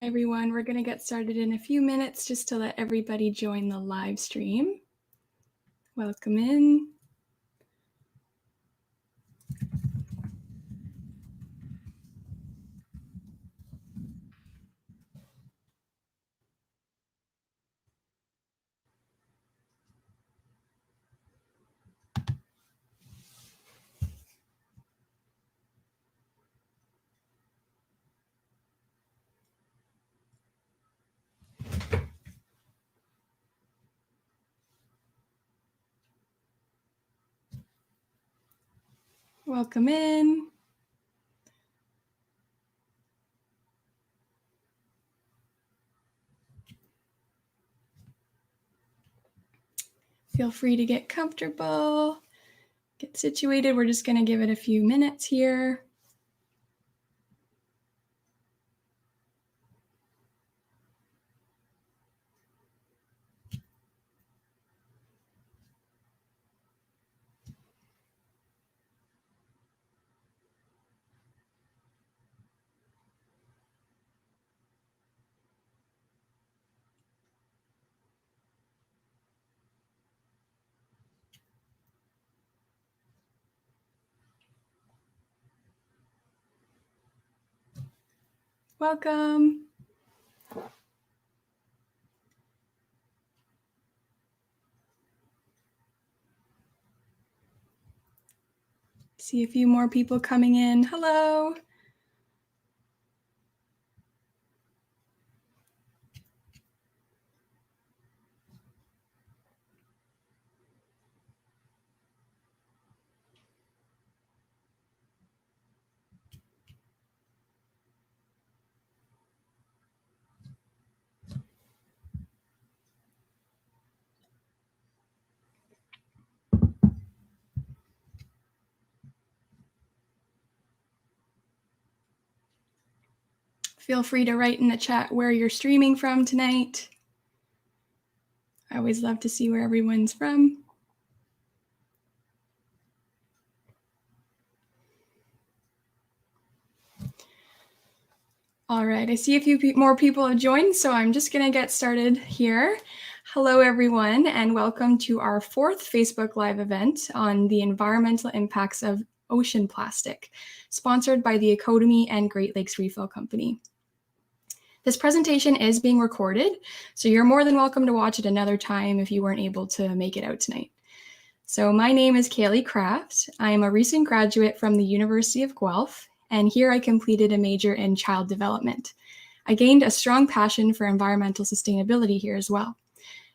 Everyone, we're going to get started in a few minutes just to let everybody join the live stream. Welcome in. Welcome in. Feel free to get comfortable, get situated. We're just going to give it a few minutes here. Welcome. See a few more people coming in. Hello. Feel free to write in the chat where you're streaming from tonight. I always love to see where everyone's from. All right, I see a few more people have joined, so I'm just going to get started here. Hello, everyone, and welcome to our 4th Facebook Live event on the environmental impacts of ocean plastic, sponsored by the Ecodemy and Great Lakes Refill Company. This presentation is being recorded, so you're more than welcome to watch it another time if you weren't able to make it out tonight. So my name is Kaylee Kraft. I am a recent graduate from the University of Guelph, and here I completed a major in child development. I gained a strong passion for environmental sustainability here as well.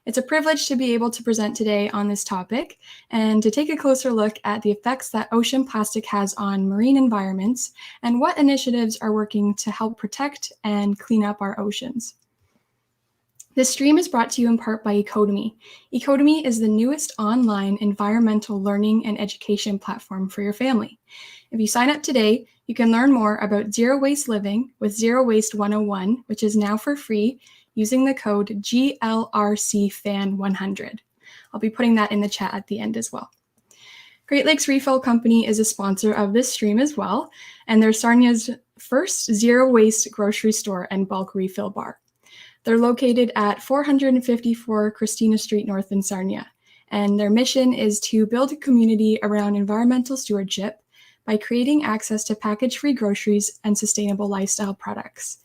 It's a privilege to be able to present today on this topic and to take a closer look at the effects that ocean plastic has on marine environments and what initiatives are working to help protect and clean up our oceans. This stream is brought to you in part by Ecodemy. Ecodemy is the newest online environmental learning and education platform for your family. If you sign up today, you can learn more about zero waste living with Zero Waste 101, which is now for free, using the code GLRCFAN100. I'll be putting that in the chat at the end as well. Great Lakes Refill Company is a sponsor of this stream as well, and they're Sarnia's first zero waste grocery store and bulk refill bar. They're located at 454 Christina Street North in Sarnia, and their mission is to build a community around environmental stewardship by creating access to package-free groceries and sustainable lifestyle products.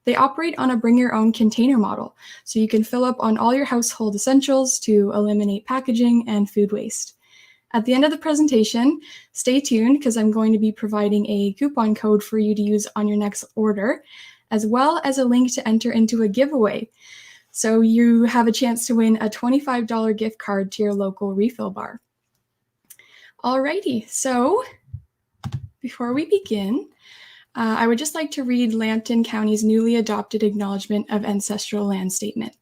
They operate on a bring-your-own container model, so you can fill up on all your household essentials to eliminate packaging and food waste. At the end of the presentation, stay tuned because I'm going to be providing a coupon code for you to use on your next order, as well as a link to enter into a giveaway. So you have a chance to win a $25 gift card to your local refill bar. Alrighty, so before we begin, I would just like to read Lambton County's newly adopted Acknowledgement of Ancestral Land Statement.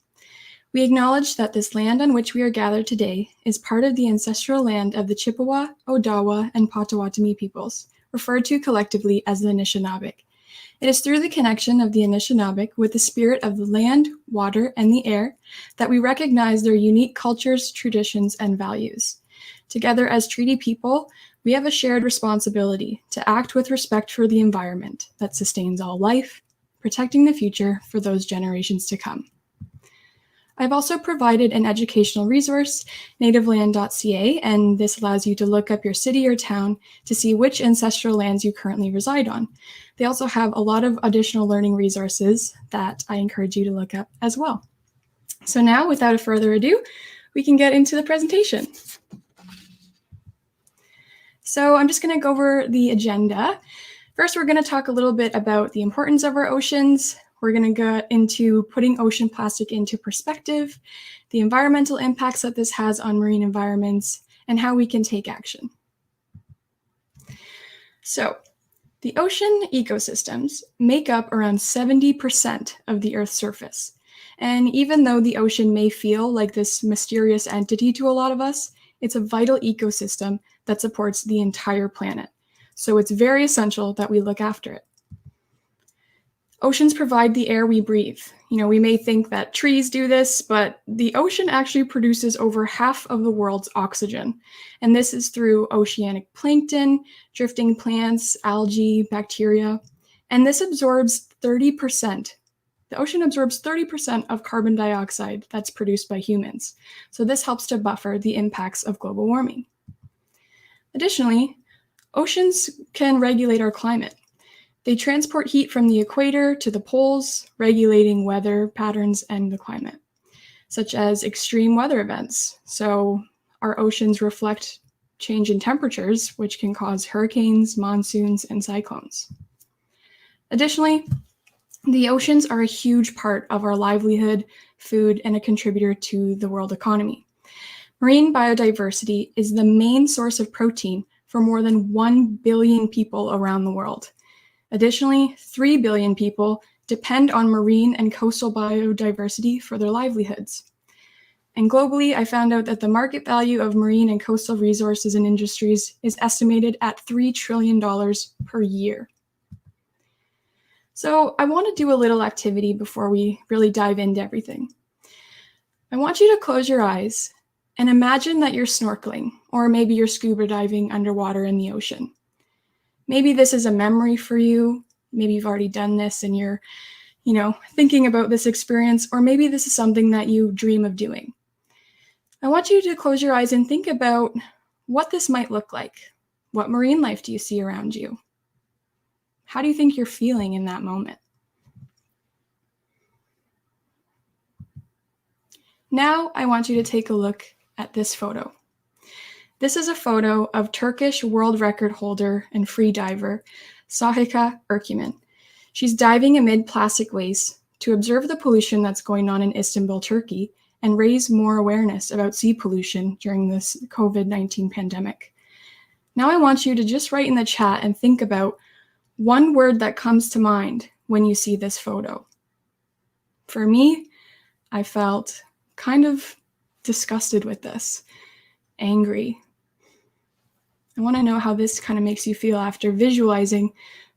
We acknowledge that this land on which we are gathered today is part of the ancestral land of the Chippewa, Odawa, and Potawatomi peoples, referred to collectively as the Anishinaabeg. It is through the connection of the Anishinaabeg with the spirit of the land, water, and the air that we recognize their unique cultures, traditions, and values. Together as treaty people, we have a shared responsibility to act with respect for the environment that sustains all life, protecting the future for those generations to come. I've also provided an educational resource, nativeland.ca, and this allows you to look up your city or town to see which ancestral lands you currently reside on. They also have a lot of additional learning resources that I encourage you to look up as well. So now, without further ado, we can get into the presentation. So I'm just going to go over the agenda. First, we're going to talk a little bit about the importance of our oceans. We're going to go into putting ocean plastic into perspective, the environmental impacts that this has on marine environments, and how we can take action. So, the ocean ecosystems make up around 70% of the Earth's surface. And even though the ocean may feel like this mysterious entity to a lot of us, it's a vital ecosystem that supports the entire planet. So it's very essential that we look after it. Oceans provide the air we breathe. We may think that trees do this, but the ocean actually produces over half of the world's oxygen. And this is through oceanic plankton, drifting plants, algae, bacteria. And this absorbs 30%. The ocean absorbs 30% of carbon dioxide that's produced by humans. So this helps to buffer the impacts of global warming. Additionally, oceans can regulate our climate. They transport heat from the equator to the poles, regulating weather patterns and the climate, such as extreme weather events. So our oceans reflect change in temperatures, which can cause hurricanes, monsoons, and cyclones. Additionally, the oceans are a huge part of our livelihood, food, and a contributor to the world economy. Marine biodiversity is the main source of protein for more than 1 billion people around the world. Additionally, 3 billion people depend on marine and coastal biodiversity for their livelihoods. And globally, I found out that the market value of marine and coastal resources and industries is estimated at $3 trillion per year. So I want to do a little activity before we really dive into everything. I want you to close your eyes and imagine that you're snorkeling, or maybe you're scuba diving underwater in the ocean. Maybe this is a memory for you. Maybe you've already done this and you're, thinking about this experience, or maybe this is something that you dream of doing. I want you to close your eyes and think about what this might look like. What marine life do you see around you? How do you think you're feeling in that moment? Now I want you to take a look at this photo. This is a photo of Turkish world record holder and free diver Sahika Erkümen. She's diving amid plastic waste to observe the pollution that's going on in Istanbul, Turkey, and raise more awareness about sea pollution during this COVID-19 pandemic. Now I want you to just write in the chat and think about one word that comes to mind when you see this photo. For me, I felt kind of disgusted with this, angry. I want to know how this kind of makes you feel after visualizing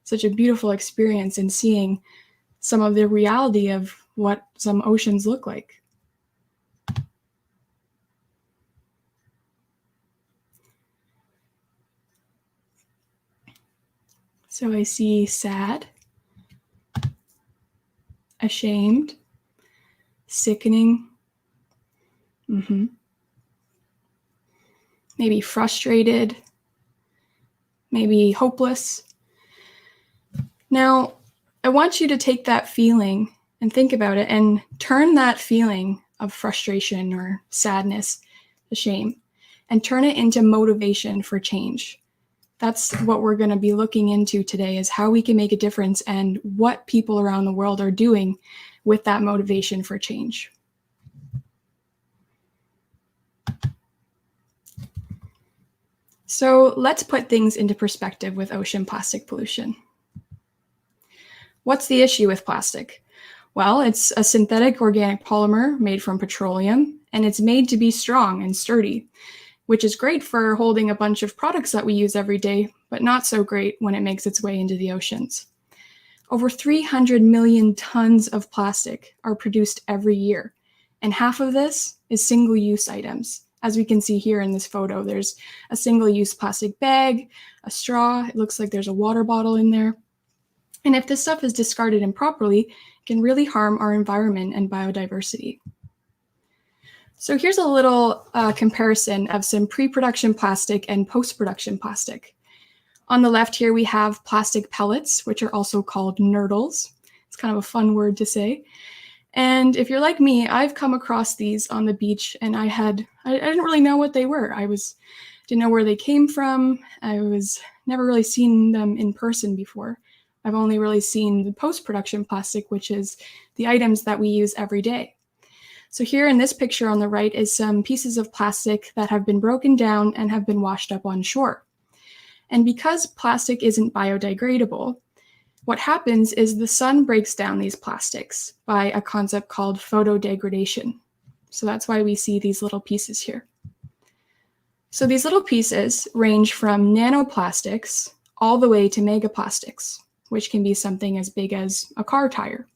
such a beautiful experience and seeing some of the reality of what some oceans look like. So I see sad, ashamed, sickening, maybe frustrated, maybe hopeless. Now, I want you to take that feeling and think about it and turn that feeling of frustration or sadness, shame, and turn it into motivation for change. That's what we're going to be looking into today, is how we can make a difference and what people around the world are doing with that motivation for change. So let's put things into perspective with ocean plastic pollution. What's the issue with plastic? Well, it's a synthetic organic polymer made from petroleum, and it's made to be strong and sturdy, which is great for holding a bunch of products that we use every day, but not so great when it makes its way into the oceans. Over 300 million tons of plastic are produced every year, and half of this is single-use items. As we can see here in this photo, there's a single-use plastic bag, a straw, it looks like there's a water bottle in there. And if this stuff is discarded improperly, it can really harm our environment and biodiversity. So here's a little comparison of some pre-production plastic and post-production plastic. On the left here, we have plastic pellets, which are also called nurdles. It's kind of a fun word to say. And if you're like me, I've come across these on the beach, and I didn't really know what they were. Didn't know where they came from. I was never really seen them in person before. I've only really seen the post-production plastic, which is the items that we use every day. So here in this picture on the right is some pieces of plastic that have been broken down and have been washed up on shore. And because plastic isn't biodegradable, what happens is the sun breaks down these plastics by a concept called photodegradation. So that's why we see these little pieces here. So these little pieces range from nanoplastics all the way to megaplastics, which can be something as big as a car tire.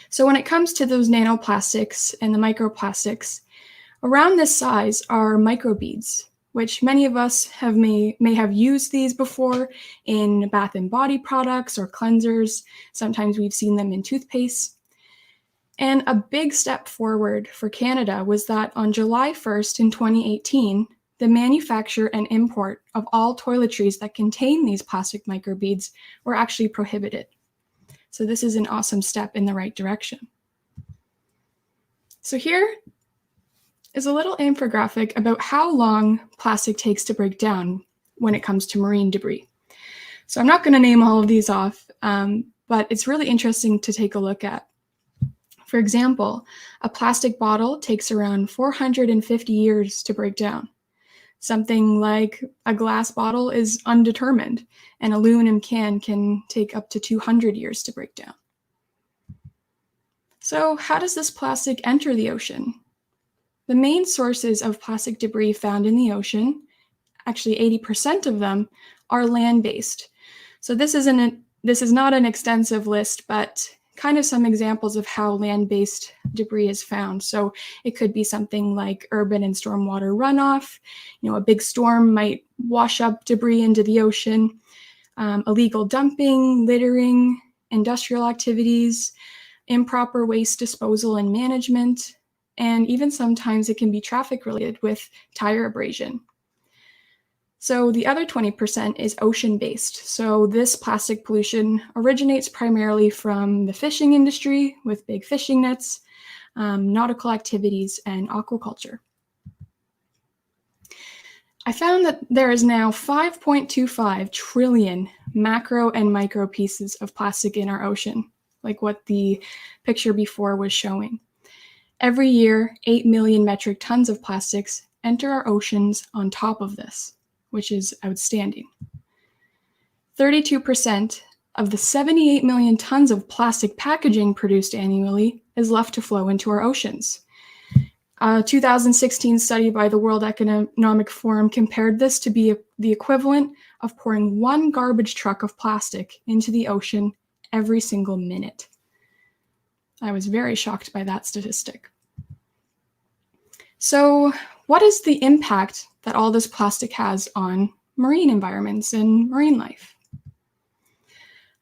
So when it comes to those nanoplastics and the microplastics, around this size are microbeads, which many of us may have used these before in bath and body products or cleansers. Sometimes we've seen them in toothpaste. And a big step forward for Canada was that on July 1st in 2018, the manufacture and import of all toiletries that contain these plastic microbeads were actually prohibited. So this is an awesome step in the right direction. So here is a little infographic about how long plastic takes to break down when it comes to marine debris. So I'm not going to name all of these off, but it's really interesting to take a look at. For example, a plastic bottle takes around 450 years to break down. Something like a glass bottle is undetermined. An aluminum can take up to 200 years to break down. So how does this plastic enter the ocean? The main sources of plastic debris found in the ocean, actually 80% of them, are land-based. So this is not an extensive list, but kind of some examples of how land-based debris is found. So it could be something like urban and stormwater runoff. A big storm might wash up debris into the ocean. Illegal dumping, littering, industrial activities, improper waste disposal and management, and even sometimes it can be traffic related with tire abrasion. So the other 20% is ocean-based. So this plastic pollution originates primarily from the fishing industry with big fishing nets, nautical activities, and aquaculture. I found that there is now 5.25 trillion macro and micro pieces of plastic in our ocean, like what the picture before was showing. Every year, 8 million metric tons of plastics enter our oceans on top of this, which is outstanding. 32% of the 78 million tons of plastic packaging produced annually is left to flow into our oceans. A 2016 study by the World Economic Forum compared this to be the equivalent of pouring one garbage truck of plastic into the ocean every single minute. I was very shocked by that statistic. So, what is the impact that all this plastic has on marine environments and marine life?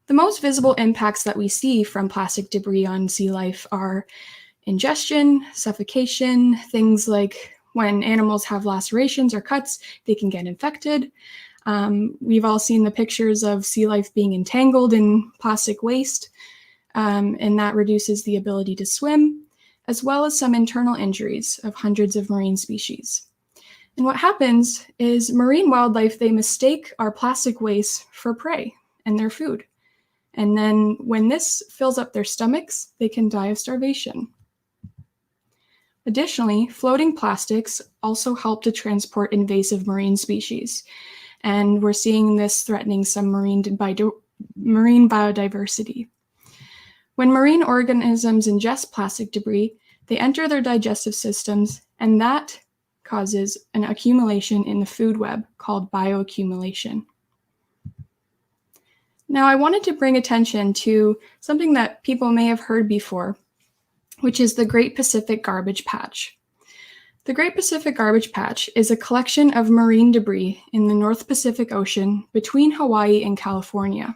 The most visible impacts that we see from plastic debris on sea life are ingestion, suffocation, things like when animals have lacerations or cuts, they can get infected. We've all seen the pictures of sea life being entangled in plastic waste, and that reduces the ability to swim, as well as some internal injuries of hundreds of marine species. And what happens is marine wildlife, they mistake our plastic waste for prey and their food. And then when this fills up their stomachs, they can die of starvation. Additionally, floating plastics also help to transport invasive marine species. And we're seeing this threatening some marine biodiversity. When marine organisms ingest plastic debris, they enter their digestive systems, and that causes an accumulation in the food web called bioaccumulation. Now, I wanted to bring attention to something that people may have heard before, which is the Great Pacific Garbage Patch. The Great Pacific Garbage Patch is a collection of marine debris in the North Pacific Ocean between Hawaii and California.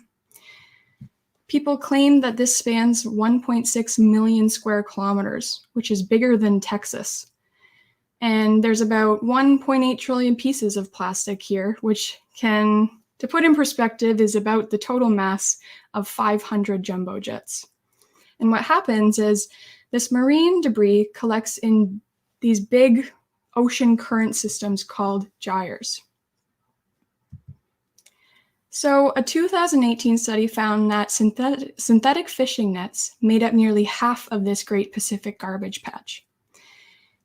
People claim that this spans 1.6 million square kilometers, which is bigger than Texas. And there's about 1.8 trillion pieces of plastic here, which can, to put in perspective, is about the total mass of 500 jumbo jets. And what happens is this marine debris collects in these big ocean current systems called gyres. So a 2018 study found that synthetic fishing nets made up nearly half of this Great Pacific Garbage Patch.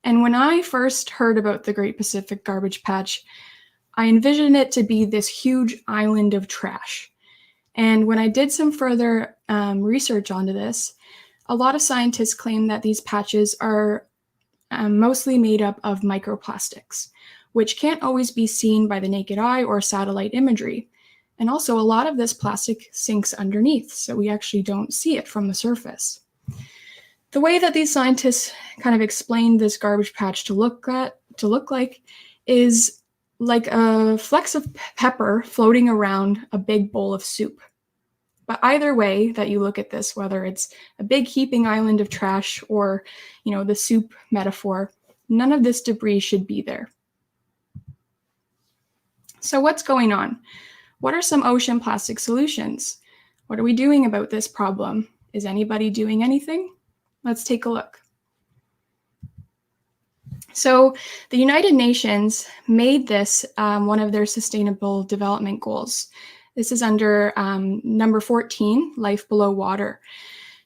And when I first heard about the Great Pacific Garbage Patch, I envisioned it to be this huge island of trash. And when I did some further research onto this, a lot of scientists claim that these patches are mostly made up of microplastics, which can't always be seen by the naked eye or satellite imagery. And also, a lot of this plastic sinks underneath, so we actually don't see it from the surface. The way that these scientists kind of explained this garbage patch to look like is like a flecks of pepper floating around a big bowl of soup. But either way that you look at this, whether it's a big heaping island of trash or, the soup metaphor, none of this debris should be there. So what's going on? What are some ocean plastic solutions? What are we doing about this problem? Is anybody doing anything? Let's take a look. So the United Nations made this one of their sustainable development goals. This is under number 14, life below water.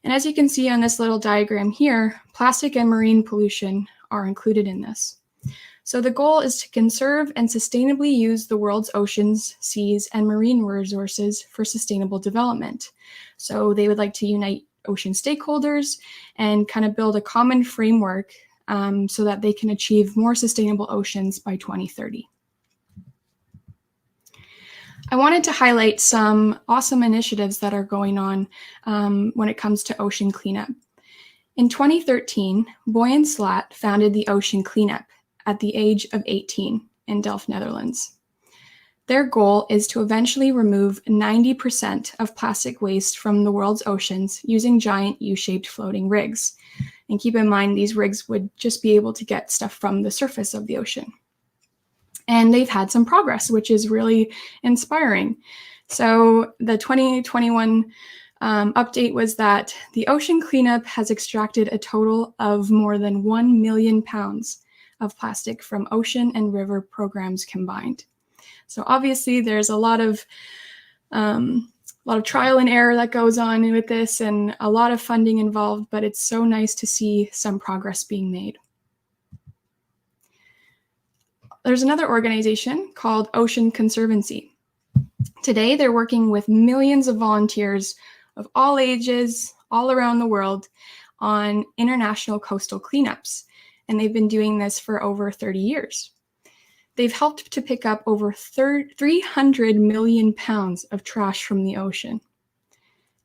And as you can see on this little diagram here, plastic and marine pollution are included in this. So the goal is to conserve and sustainably use the world's oceans, seas, and marine resources for sustainable development. So they would like to unite ocean stakeholders and kind of build a common framework so that they can achieve more sustainable oceans by 2030. I wanted to highlight some awesome initiatives that are going on when it comes to ocean cleanup. In 2013, Boy and Slat founded the Ocean Cleanup at the age of 18 in Delft, Netherlands. Their goal is to eventually remove 90% of plastic waste from the world's oceans using giant U-shaped floating rigs. And keep in mind, these rigs would just be able to get stuff from the surface of the ocean. And they've had some progress, which is really inspiring. So the 2021 update was that the Ocean Cleanup has extracted a total of more than 1 million pounds of plastic from ocean and river programs combined. So obviously there's a lot of trial and error that goes on with this and a lot of funding involved, but it's so nice to see some progress being made. There's another organization called Ocean Conservancy. Today, they're working with millions of volunteers of all ages, all around the world, on international coastal cleanups. And they've been doing this for over 30 years. They've helped to pick up over 300 million pounds of trash from the ocean.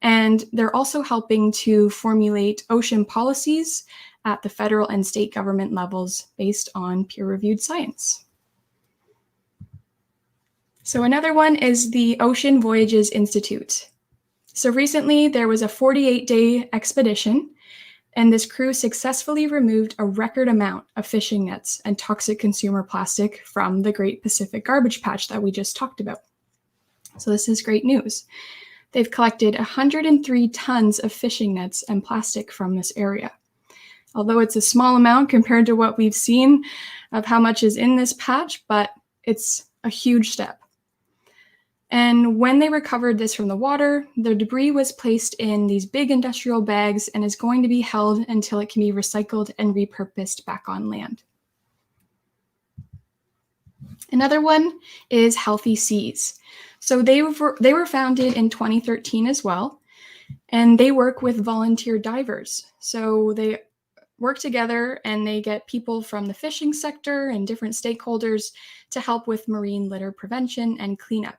And they're also helping to formulate ocean policies at the federal and state government levels based on peer-reviewed science. So another one is the Ocean Voyages Institute. So recently there was a 48-day expedition, and this crew successfully removed a record amount of fishing nets and toxic consumer plastic from the Great Pacific Garbage Patch that we just talked about. So this is great news. They've collected 103 tons of fishing nets and plastic from this area. Although it's a small amount compared to what we've seen of how much is in this patch, but it's a huge step. And when they recovered this from the water, the debris was placed in these big industrial bags and is going to be held until it can be recycled and repurposed back on land. Another one is Healthy Seas. So they were founded in 2013 as well, and they work with volunteer divers. So they work together and they get people from the fishing sector and different stakeholders to help with marine litter prevention and cleanup.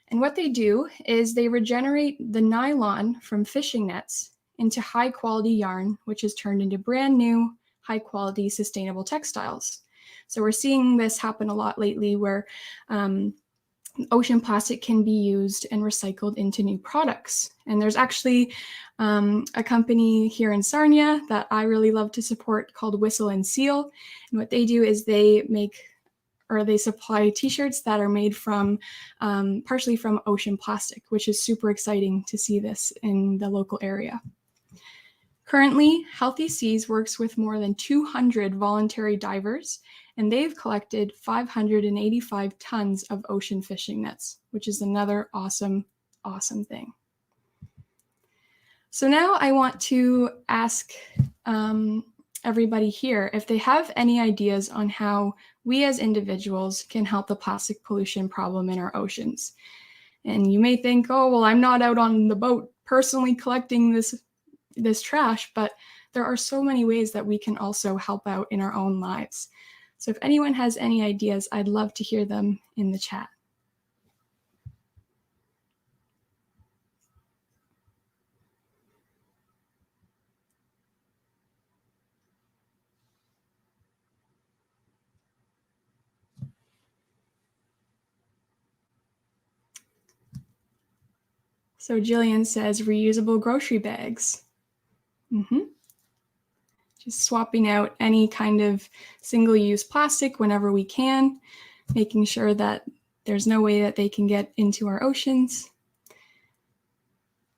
And what they do is they regenerate the nylon from fishing nets into high quality yarn, which is turned into brand new, high quality, sustainable textiles. So we're seeing this happen a lot lately where ocean plastic can be used and recycled into new products. And there's actually a company here in Sarnia that I really love to support called Whistle and Seal. And what they do is they supply t-shirts that are made from partially from ocean plastic, which is super exciting to see this in the local area. Currently, Healthy Seas works with more than 200 voluntary divers, and they've collected 585 tons of ocean fishing nets, which is another awesome, awesome thing. So now I want to ask everybody here if they have any ideas on how we as individuals can help the plastic pollution problem in our oceans. And you may think, oh, well, I'm not out on the boat personally collecting this trash, but there are so many ways that we can also help out in our own lives. So if anyone has any ideas, I'd love to hear them in the chat. So Jillian says reusable grocery bags. Just swapping out any kind of single-use plastic whenever we can, making sure that there's no way that they can get into our oceans.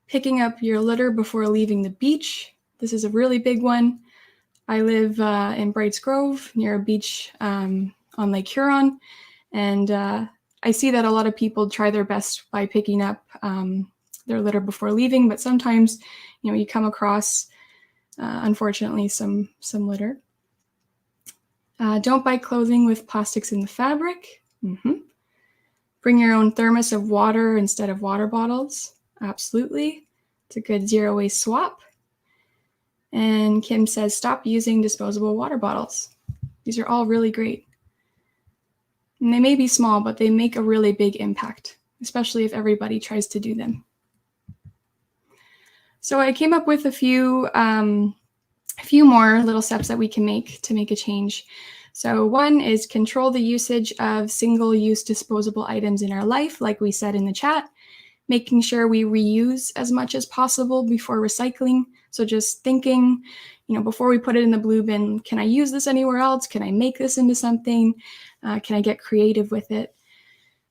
Picking up your litter before leaving the beach. This is a really big one. I live in Brights Grove near a beach on Lake Huron, and I see that a lot of people try their best by picking up their litter before leaving, but sometimes, you come across, unfortunately, some litter. Don't buy clothing with plastics in the fabric. Bring your own thermos of water instead of water bottles. Absolutely. It's a good zero waste swap. And Kim says, stop using disposable water bottles. These are all really great. And they may be small, but they make a really big impact, especially if everybody tries to do them. So I came up with a few more little steps that we can make to make a change. So one is control the usage of single-use disposable items in our life, like we said in the chat, making sure we reuse as much as possible before recycling. So just thinking, before we put it in the blue bin, can I use this anywhere else? Can I make this into something? Can I get creative with it?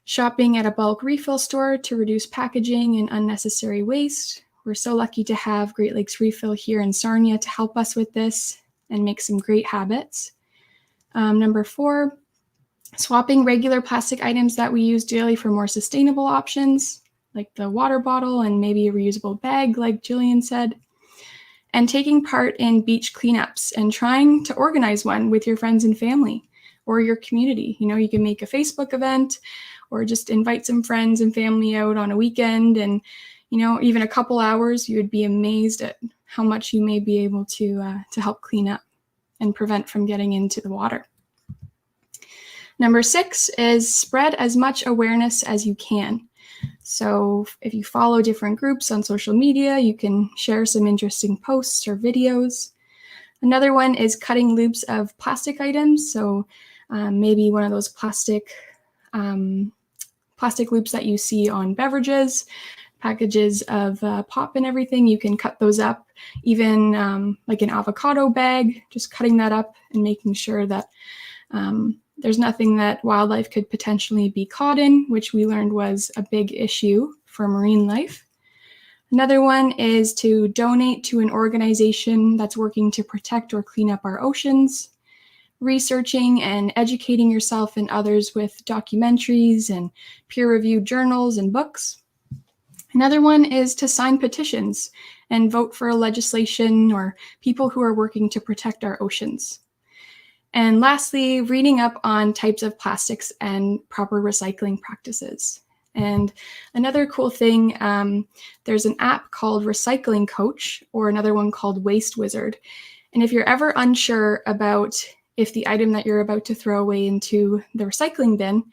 Shopping at a bulk refill store to reduce packaging and unnecessary waste. We're so lucky to have Great Lakes Refill here in Sarnia to help us with this and make some great habits. Number 4, swapping regular plastic items that we use daily for more sustainable options, like the water bottle and maybe a reusable bag, like Jillian said. And taking part in beach cleanups and trying to organize one with your friends and family or your community. You can make a Facebook event or just invite some friends and family out on a weekend, and even a couple hours, you would be amazed at how much you may be able to help clean up and prevent from getting into the water. Number 6 is spread as much awareness as you can. So if you follow different groups on social media, you can share some interesting posts or videos. Another one is cutting loops of plastic items. So maybe one of those plastic loops that you see on beverages, packages of pop and everything, you can cut those up, even like an avocado bag, just cutting that up and making sure that there's nothing that wildlife could potentially be caught in, which we learned was a big issue for marine life. Another one is to donate to an organization that's working to protect or clean up our oceans. Researching and educating yourself and others with documentaries and peer-reviewed journals and books. Another one is to sign petitions and vote for legislation or people who are working to protect our oceans. And lastly, reading up on types of plastics and proper recycling practices. And another cool thing, there's an app called Recycling Coach, or another one called Waste Wizard. And if you're ever unsure about if the item that you're about to throw away into the recycling bin,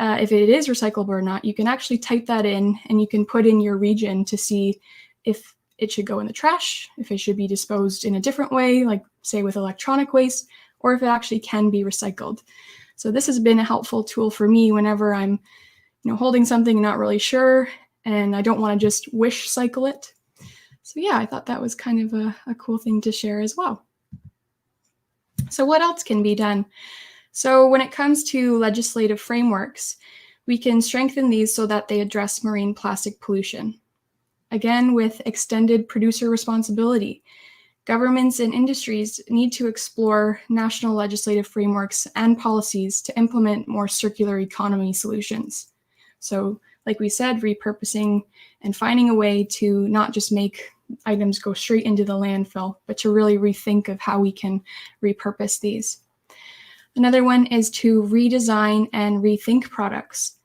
if it is recyclable or not, you can actually type that in and you can put in your region to see if it should go in the trash, if it should be disposed in a different way, like say with electronic waste, or if it actually can be recycled. So this has been a helpful tool for me whenever I'm, holding something and not really sure, and I don't want to just wish cycle it. So yeah, I thought that was kind of a cool thing to share as well. So what else can be done? So when it comes to legislative frameworks, we can strengthen these so that they address marine plastic pollution. Again, with extended producer responsibility, governments and industries need to explore national legislative frameworks and policies to implement more circular economy solutions. So, like we said, repurposing and finding a way to not just make items go straight into the landfill, but to really rethink of how we can repurpose these. Another one is to redesign and rethink products.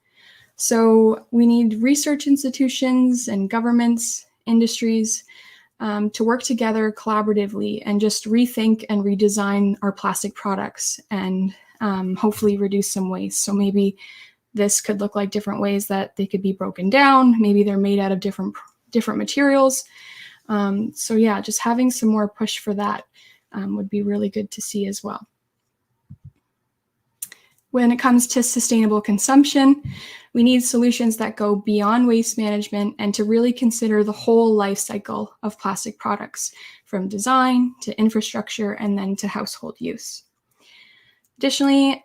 So we need research institutions and governments, industries, to work together collaboratively and just rethink and redesign our plastic products and hopefully reduce some waste. So maybe this could look like different ways that they could be broken down. Maybe they're made out of different materials. So yeah, just having some more push for that would be really good to see as well. When it comes to sustainable consumption, we need solutions that go beyond waste management and to really consider the whole life cycle of plastic products, from design to infrastructure and then to household use. Additionally,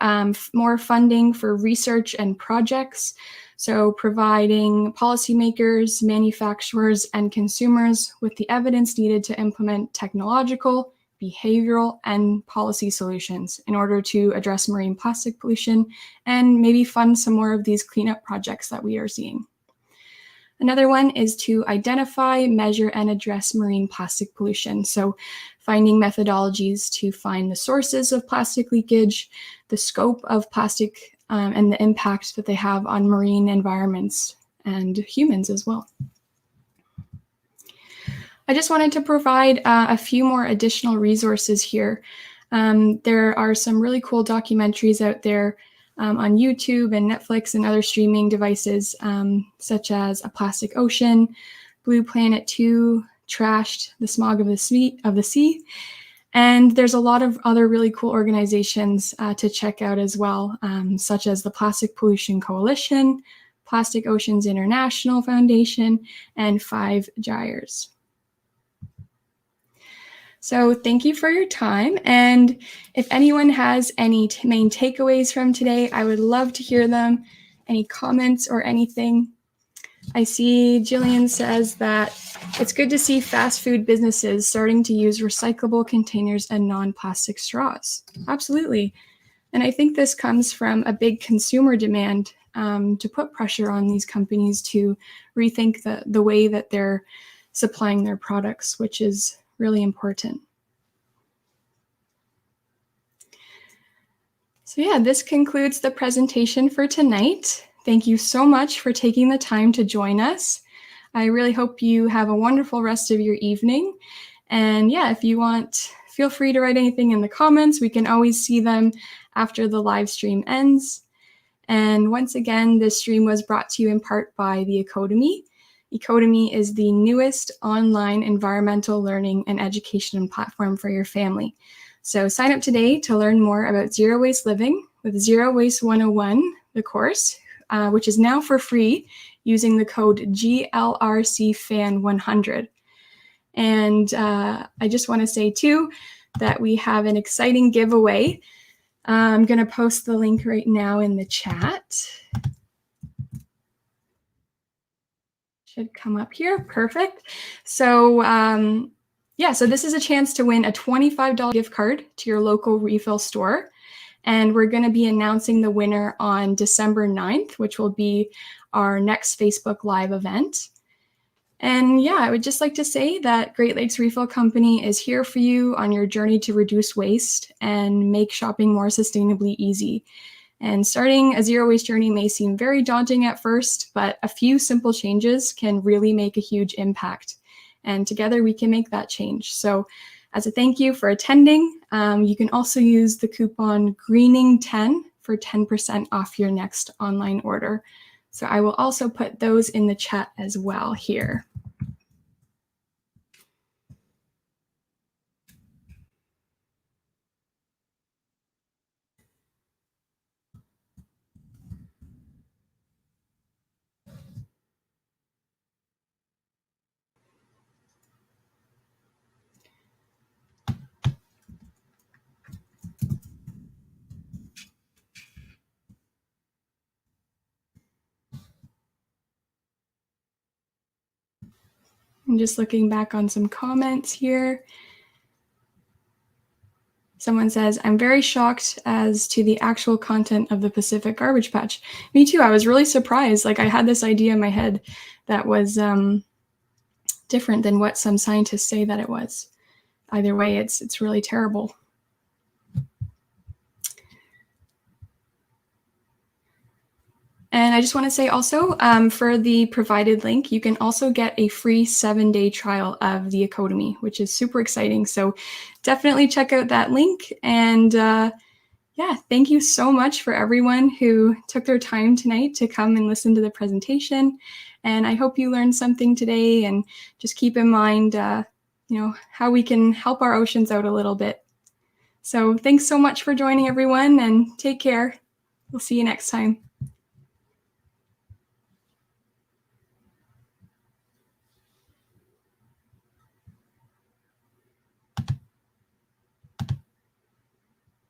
more funding for research and projects, so providing policymakers, manufacturers, and consumers with the evidence needed to implement technological, behavioral, and policy solutions in order to address marine plastic pollution and maybe fund some more of these cleanup projects that we are seeing. Another one is to identify, measure, and address marine plastic pollution. So finding methodologies to find the sources of plastic leakage, the scope of plastic, and the impact that they have on marine environments and humans as well. I just wanted to provide a few more additional resources here. There are some really cool documentaries out there on YouTube and Netflix and other streaming devices, such as A Plastic Ocean, Blue Planet 2, Trashed, The Smog of the Sea. And there's a lot of other really cool organizations to check out as well, such as the Plastic Pollution Coalition, Plastic Oceans International Foundation, and 5 Gyres. So thank you for your time. And if anyone has any main takeaways from today, I would love to hear them. Any comments or anything? I see Jillian says that it's good to see fast food businesses starting to use recyclable containers and non-plastic straws. Absolutely. And I think this comes from a big consumer demand to put pressure on these companies to rethink the way that they're supplying their products, which is really important. So yeah, this concludes the presentation for tonight. Thank you so much for taking the time to join us. I really hope you have a wonderful rest of your evening. And yeah, if you want, feel free to write anything in the comments. We can always see them after the live stream ends. And once again, this stream was brought to you in part by the Ecodemy. Ecodemy is the newest online environmental learning and education platform for your family. So sign up today to learn more about zero waste living with Zero Waste 101, the course, which is now for free using the code GLRCFAN100. And I just want to say too that we have an exciting giveaway. I'm going to post the link right now in the chat. Should come up here. Perfect. So yeah, so this is a chance to win a $25 gift card to your local refill store. And we're going to be announcing the winner on December 9th, which will be our next Facebook Live event. And yeah, I would just like to say that Great Lakes Refill Company is here for you on your journey to reduce waste and make shopping more sustainably easy. And starting a zero waste journey may seem very daunting at first, but a few simple changes can really make a huge impact. And together we can make that change. So as a thank you for attending, you can also use the coupon Greening10 for 10% off your next online order. So I will also put those in the chat as well here. I'm just looking back on some comments here. Someone says, I'm very shocked as to the actual content of the Pacific Garbage Patch. Me too. I was really surprised. Like, I had this idea in my head that was different than what some scientists say that it was. Either way, it's really terrible. And I just want to say also, for the provided link, you can also get a free 7-day trial of the Ecotomy, which is super exciting. So definitely check out that link. And yeah, thank you so much for everyone who took their time tonight to come and listen to the presentation. And I hope you learned something today, and just keep in mind, how we can help our oceans out a little bit. So thanks so much for joining, everyone, and take care. We'll see you next time.